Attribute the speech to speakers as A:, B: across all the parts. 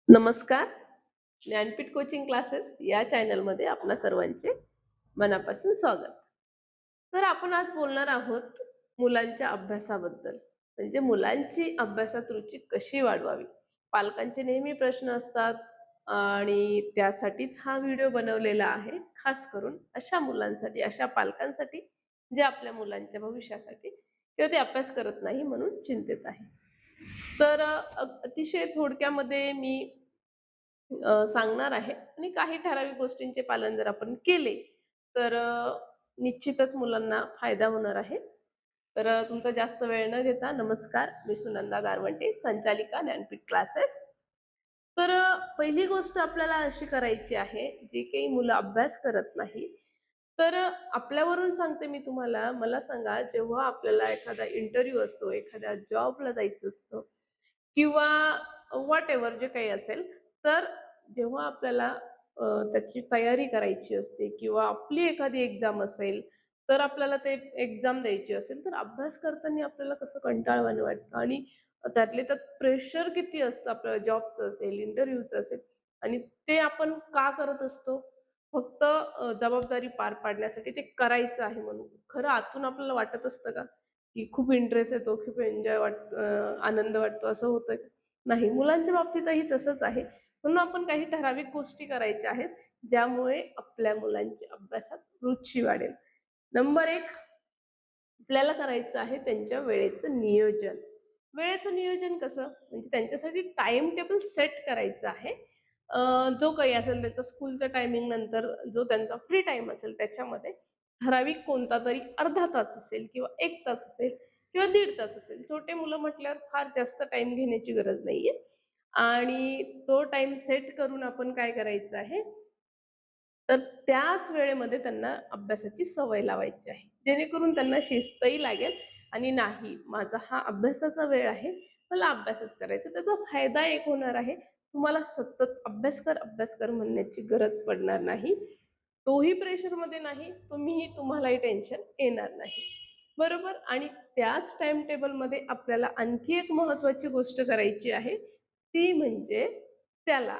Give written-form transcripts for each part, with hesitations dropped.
A: नमस्कार. Jnanpith coaching classes या चॅनलमध्ये आपणा सर्वांचे मनापासून स्वागत. तर आपण आज बोलणार आहोत मुलांच्या अभ्यासाबद्दल. म्हणजे मुलांची अभ्यासात रुची कशी वाढवावी? पालकांचे नेहमी प्रश्न असतात आणि त्यासाठीच हा व्हिडिओ बनवलेला आहे. खास करून अशा मुलांसाठी, अशा पालकांसाठी जे आपल्या मुलांच्या भविष्यासाठी किंवा ते अभ्यास करत नाही म्हणून चिंतित आहे. तर अतिशय थोडक्यामध्ये मी सांगणार आहे आणि काही ठराविक गोष्टींचे पालन जर आपण केले, तर निश्चितच मुलांना फायदा होणार आहे. तर तुमचा जास्त वेळ न घेता नमस्कार, मी सुनंदा गारवंटे, संचालिका ज्ञानपीठ क्लासेस. तर पहिली गोष्ट आपल्याला अशी करायची आहे, जी काही मुलं अभ्यास करत नाही, तर आपल्यावरून सांगते मी तुम्हाला. मला सांगा, जेव्हा आपल्याला एखादा इंटरव्ह्यू असतो, एखाद्या जॉबला जायचं असतं किंवा व्हॉटएव्हर जे काही असेल, तर जेव्हा आपल्याला त्याची तयारी करायची असते किंवा आपली एखादी एक्झाम असेल, तर आपल्याला ते एक्झाम द्यायची असेल, तर अभ्यास करताना आपल्याला कसं कंटाळवाणं वाटतं आणि त्यातल्या त्यात प्रेशर किती असतं आपल्याला जॉबचं असेल, इंटरव्ह्यूचं असेल आणि ते आपण का करत असतो? फक्त जबाबदारी पार पाडण्यासाठी ते करायचं आहे म्हणून. खरं आतून आपल्याला वाटत असतं का, की खूप इंटरेस्ट येतो, खूप आनंद वाटतो असं होतं का? नाही. मुलांच्या बाबतीतही तसंच आहे. म्हणून आपण काही ठराविक गोष्टी करायच्या आहेत, ज्यामुळे आपल्या मुलांची अभ्यासात रुची वाढेल. नंबर 1 आपल्याला करायचं आहे त्यांच्या वेळेचं नियोजन. वेळेचं नियोजन कसं? म्हणजे त्यांच्यासाठी टाईम टेबल सेट करायचं आहे. जो काही असेल त्याचा स्कूलच्या टायमिंग नंतर जो त्यांचा फ्री टाईम असेल त्याच्यामध्ये ठराविक कोणतातरी अर्धा तास असेल किंवा 1 तास असेल किंवा दीड तास असेल. छोटे मुलं म्हटल्यावर फार जास्त टाईम घेण्याची गरज नाहीये आणि तो टाईम सेट करून आपण काय करायचं आहे, तर त्याच वेळेमध्ये त्यांना अभ्यासाची सवय लावायची आहे. जेणेकरून त्यांना शिस्तही लागेल आणि नाही, माझा हा अभ्यासाचा वेळ आहे, मला अभ्यासच करायचा. त्याचा फायदा एक होणार आहे, तुम्हाला सतत अभ्यास कर म्हणण्याची गरज पडणार नाही. तोही प्रेशरमध्ये नाही, तुम्हालाही टेन्शन येणार नाही. बरोबर? आणि त्याच टाईम टेबलमध्ये आपल्याला आणखी एक महत्त्वाची गोष्ट करायची आहे, ती म्हणजे त्याला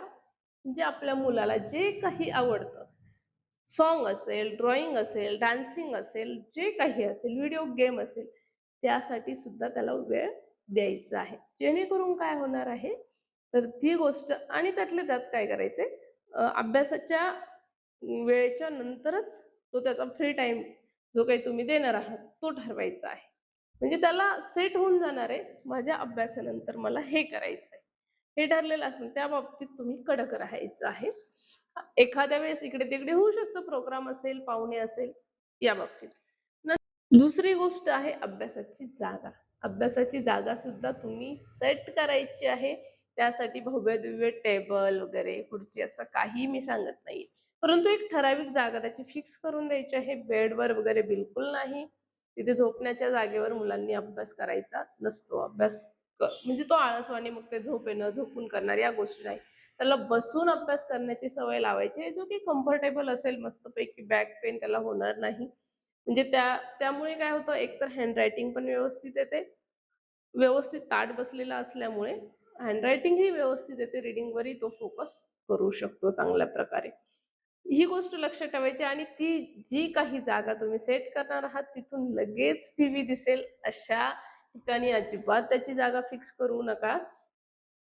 A: म्हणजे आपल्या मुलाला जे काही आवडतं, सॉन्ग असेल, ड्रॉइंग असेल, डान्सिंग असेल, जे काही असेल, व्हिडिओ गेम असेल, त्यासाठी सुद्धा त्याला वेळ द्यायचा आहे. जेणेकरून काय होणार आहे, तर ती गोष्ट आणि त्यातल्या त्यात काय करायचंय, अभ्यासाच्या वेळेच्या नंतरच तो त्याचा फ्री टाईम जो काही तुम्ही देणार आहात, तो ठरवायचा आहे. म्हणजे त्याला सेट होऊन जाणार आहे, माझ्या अभ्यासानंतर मला हे करायचंय. हे ठरलेलं असेल त्या बाबतीत तुम्ही कडक राहायचं आहे. एखाद्या वेळेस इकडे-तिकडे होऊ शकतं, प्रोग्राम असेल, पाहुणे असेल या बाबतीत. दुसरी गोष्ट आहे अभ्यासाची जागा. अभ्यासाची जागा सुद्धा तुम्ही सेट करायची आहे. त्यासाठी भव्य-दिव्य टेबल वगैरे, खुर्ची असं काही मी सांगत नाहीये. परंतु एक ठराविक जागा त्याची फिक्स करून द्यायची आहे. बेडवर वगैरे बिलकुल नाही. तिथे झोपण्याच्या जागेवर मुलांनी अभ्यास करायचा नसतो. म्हणजे तो आळसवाणी मग ते झोपेनं, झोपून करणार या गोष्टी नाही. त्याला बसून अभ्यास करण्याची सवय लावायची आहे. जो की कम्फर्टेबल असेल मस्तपैकी बॅक पेन त्याला होणार नाही. म्हणजे त्यामुळे काय होतं, एकतर हँडरायटिंग पण व्यवस्थित येते. व्यवस्थित ताठ बसलेला असल्यामुळे हँडरायटिंगही व्यवस्थित येते. रीडिंगवरही तो फोकस करू शकतो चांगल्या प्रकारे. ही गोष्ट लक्षात ठेवायची आणि ती जी काही जागा तुम्ही सेट करणार आहात, तिथून लगेच टीव्ही दिसेल अशा ठिकाणी अजिबात त्याची जागा फिक्स करू नका.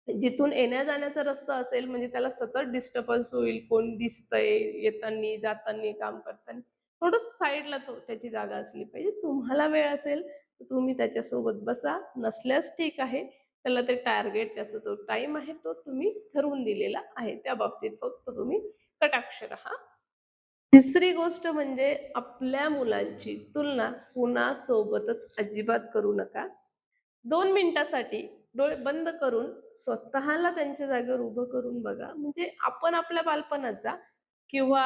A: जिथून येण्या-जाण्याचा रस्ता असेल म्हणजे त्याला सतत डिस्टर्बन्स होईल. कोण दिसतंय येतानी, जातानी, काम करताना. थोडंसं साईडला त्याची जागा असली पाहिजे. तुम्हाला वेळ असेल तर तुम्ही त्याच्यासोबत बसा. नसल्यास ठीक आहे. त्याला ते टार्गेट त्याचा जो टाईम आहे तो तुम्ही ठरवून दिलेला आहे. त्या बाबतीत फक्त तुम्ही कटाक्ष राहा. तिसरी गोष्ट म्हणजे आपल्या मुलांची तुलना कुणासोबतच अजिबात करू नका. 2 मिनिटासाठी डोळे बंद करून स्वतःला त्यांच्या जागेवर उभं करून बघा. म्हणजे आपण आपल्या बालपणात जा किंवा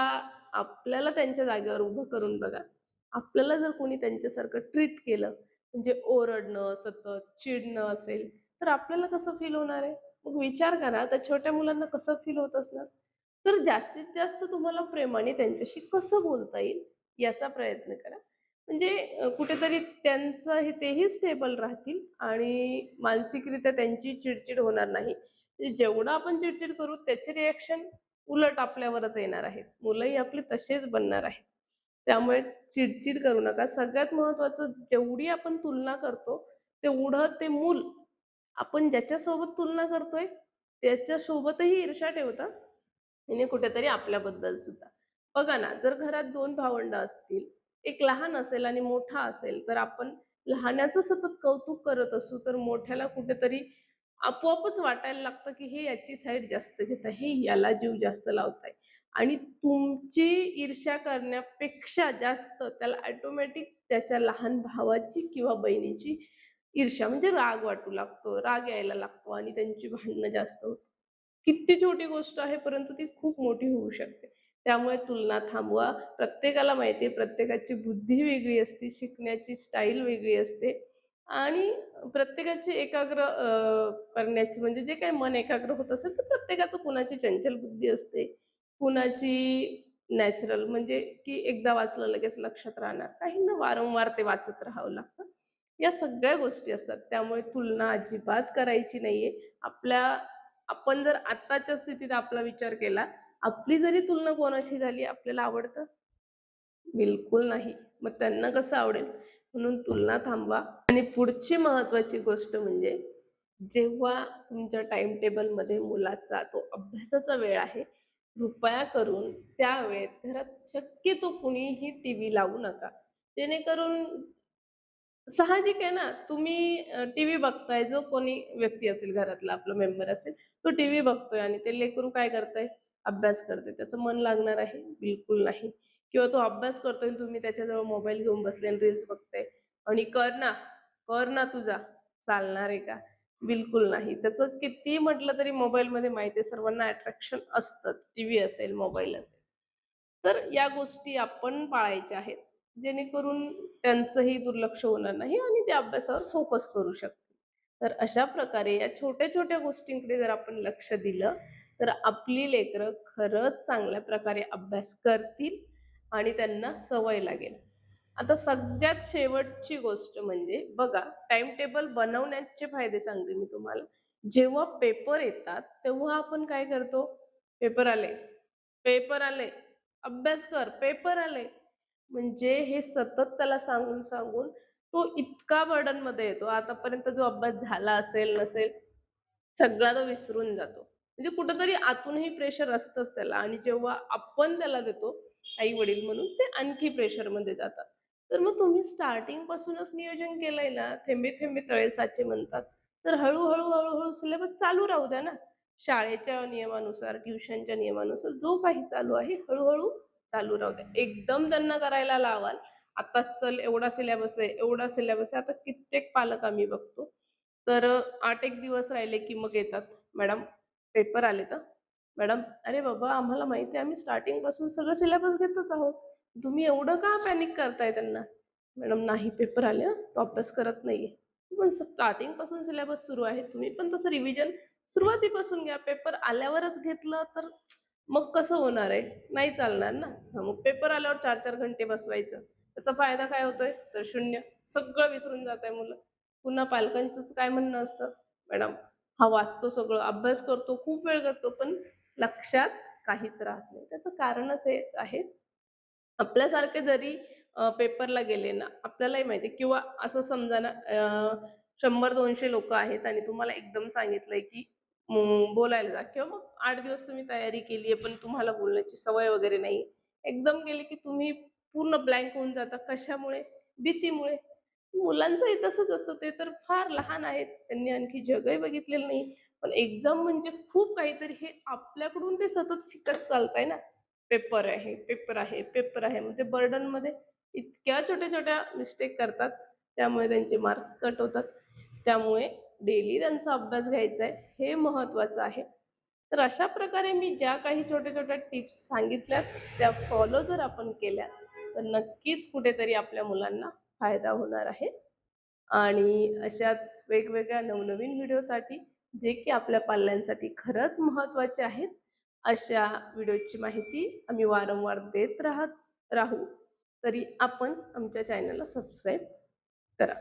A: आपल्याला त्यांच्या जागेवर उभं करून बघा. आपल्याला जर कोणी त्यांच्यासारखं ट्रीट केलं, म्हणजे ओरडणं, सतत चिडणं असेल, तर आपल्याला कसं फील होणार आहे? मग विचार करा, त्या छोट्या मुलांना कसं फील होत असणार? तर जास्तीत जास्त तुम्हाला प्रेमाने त्यांच्याशी कसं बोलता येईल, याचा प्रयत्न करा. म्हणजे कुठेतरी तेही स्टेबल राहतील आणि मानसिकरित्या त्यांची चिड-चिड होणार नाही. जेवढं आपण चिडचिड करू त्याचे रिएक्शन उलट आपल्यावरच येणार आहेत. मुलंही आपली तसेच बनणार आहेत. त्यामुळे चिडचिड करू नका. सगळ्यात महत्त्वाचं जेवढी आपण तुलना करतो, तेवढं ते मूल आपण ज्याच्यासोबत तुलना करतोय, त्याच्यासोबतही ईर्ष्या ठेवतं आणि कुठेतरी आपल्याबद्दल सुद्धा. बघा ना, जर घरात 2 भावंडं असतील, एक लहान असेल आणि मोठा असेल, तर आपण लहानाचं सतत कौतुक करत असू, तर मोठ्याला कुठेतरी आपोआपच वाटायला लागतं, की हे याची साईड जास्त घेत आहे, याला जीव जास्त लावत आहे. आणि तुमची ईर्ष्या करण्यापेक्षा जास्त त्याला ऑटोमॅटिक त्याच्या लहान भावाची किंवा बहिणीची ईर्ष्या म्हणजे राग वाटू लागतो, राग यायला लागतो आणि त्यांची भांडणं जास्त होतात. किती छोटी गोष्ट आहे, परंतु ती खूप मोठी होऊ शकते. त्यामुळे तुलना थांबवा. प्रत्येकाला माहिती आहे, प्रत्येकाची बुद्धी वेगळी असते, शिकण्याची स्टाईल वेगळी असते आणि प्रत्येकाची करण्याची म्हणजे जे काही मन एकाग्र होत असेल, तर प्रत्येकाचं कुणाची चंचल बुद्धी असते, कुणाची नॅचरल म्हणजे की एकदा वाचलं लगेच लक्षात राहणार. काहींना वारंवार ते वाचत राहावं लागतं. या सगळ्या गोष्टी असतात. त्यामुळे तुलना अजिबात करायची नाहीये. आपण जर आत्ताच्या स्थितीत आपला विचार केला, आपली जरी तुलना कोणाशी झाली, आपल्याला आवडतं? बिलकुल नाही. मग त्यांना कसं आवडेल? म्हणून तुलना थांबवा आणि पुढची महत्त्वाची गोष्ट म्हणजे जेव्हा तुमच्या टाईम टेबलमध्ये मुलाचा तो अभ्यासाचा वेळ आहे, कृपया करून त्या वेळेत घरात शक्यतो कुणीही टीव्ही लावू नका. जेणेकरून साहजिक आहे ना, तुम्ही टीव्ही बघताय, जो कोणी व्यक्ती असेल घरातला आपला मेंबर असेल, तो टीव्ही बघतोय आणि ते लेकरू काय करतंय? अभ्यास करतंय. त्याचं मन लागणार आहे? बिलकुल नाही. किंवा तो अभ्यास करतोय आणि तुम्ही त्याच्याजवळ मोबाईल घेऊन बसले आणि रील्स बघताय आणि "कर ना, कर ना तुझा." चालणार आहे का? बिलकुल नाही. त्याचं कितीही म्हटलं तरी मोबाईलमध्ये माहिती आहे सर्वांना अट्रॅक्शन असतंच. टीव्ही असेल, मोबाईल असेल. तर या गोष्टी आपण पाळायच्या आहेत. जेणेकरून त्यांचंही दुर्लक्ष होणार नाही आणि ते अभ्यासावर फोकस करू शकतील. तर अशा प्रकारे या छोट्या-छोट्या गोष्टींकडे जर आपण लक्ष दिलं, तर आपली लेकरं खरंच चांगल्या प्रकारे अभ्यास करतील आणि त्यांना सवय लागेल. आता सगळ्यात शेवटची गोष्ट म्हणजे बघा, टाईम टेबल बनवण्याचे फायदे सांगते मी तुम्हाला. जेव्हा पेपर येतात, तेव्हा आपण काय करतो? पेपर आले, पेपर आले, अभ्यास कर, पेपर आले. म्हणजे हे सतत त्याला सांगून तो इतका बर्डनमध्ये येतो. आतापर्यंत जो अभ्यास झाला असेल, नसेल, सगळा तो विसरून जातो. म्हणजे कुठेतरी आतूनही प्रेशर असतंच त्याला आणि जेव्हा आपण त्याला देतो, आई-वडील म्हणून, ते आणखी प्रेशरमध्ये जातात. तर मग तुम्ही स्टार्टिंगपासूनच नियोजन केलंय ना, "थेंबे थेंबे तळे साचे" म्हणतात. तर हळू-हळू सिलेबस चालू राहू द्या ना. शाळेच्या नियमानुसार, ट्युशनच्या नियमानुसार जो काही चालू आहे, हळू चालू राहू द्या. एकदम त्यांना करायला लावाल, आताच चल एवढा सिलेबस आहे, एवढा सिलेबस आहे. आता कित्येक पालक आम्ही बघतो. तर 8 एक दिवस राहिले की मग येतात, "मॅडम पेपर आलेत हं." "मॅडम, अरे बाबा आम्हाला माहिती आहे, आम्ही स्टार्टिंगपासून सगळं सिलेबस घेतच आहोत. तुम्ही एवढं का पॅनिक करताय त्यांना?" "मॅडम नाही पेपर आले हं, तो अभ्यास करत नाहीये." पण स्टार्टिंगपासून सिलेबस सुरू आहे. तुम्ही पण तसं रिव्हिजन सुरुवातीपासून घ्या. पेपर आल्यावरच घेतलं तर मग कसं होणार आहे? नाही चालणार ना. हां, मग पेपर आल्यावर 4-4 घंटे बसवायचं. त्याचा फायदा काय होतोय? तर शून्य. सगळं विसरून जात आहे मुलं. पुन्हा पालकांचंच काय म्हणणं असतं, "मॅडम हा वाचतो सगळं, अभ्यास करतो, खूप वेळ करतो, पण लक्षात काहीच राहत नाही." त्याचं कारणच हेच आहे. आपल्यासारखे जरी पेपरला गेले ना, आपल्यालाही माहिती आहे किंवा असं समजा ना 100-200 लोकं आहेत आणि तुम्हाला एकदम सांगितलंय की बोलायला जा किंवा मग 8 दिवस तुम्ही तयारी केली आहे, पण तुम्हाला बोलण्याची सवय वगैरे नाही. एकदम गेले की तुम्ही पूर्ण ब्लँक होऊन जाता. कशामुळे? भीतीमुळे. मुलांचंही तसंच असतं. ते तर फार लहान आहेत. त्यांनी आणखी जगही बघितलेलं नाही. पण एक्झाम म्हणजे खूप काहीतरी हे आपल्याकडून ते सतत शिकत चालतंय ना. पेपर आहे, पेपर आहे, पेपर आहे. मग ते बर्डनमध्ये इतक्या छोट्या-छोट्या मिस्टेक करतात. त्यामुळे त्यांचे मार्क्स कट होतात. त्यामुळे डेली त्यांचा अभ्यास घ्यायचा आहे, हे महत्त्वाचं आहे. तर अशा प्रकारे मी ज्या काही छोट्या-छोट्या टिप्स सांगितल्यात, त्या फॉलो जर आपण केल्या, तर नक्कीच कुठेतरी आपल्या मुलांना फायदा होणार आहे. आणि अशाच वेगवेगळ्या नवनवीन व्हिडिओसाठी जे की आपल्या पाल्यांसाठी खरंच महत्त्वाचे आहेत, अशा व्हिडिओची माहिती आम्ही वारंवार देत राहू. तरी आपण आमच्या चॅनलला सबस्क्राईब करा.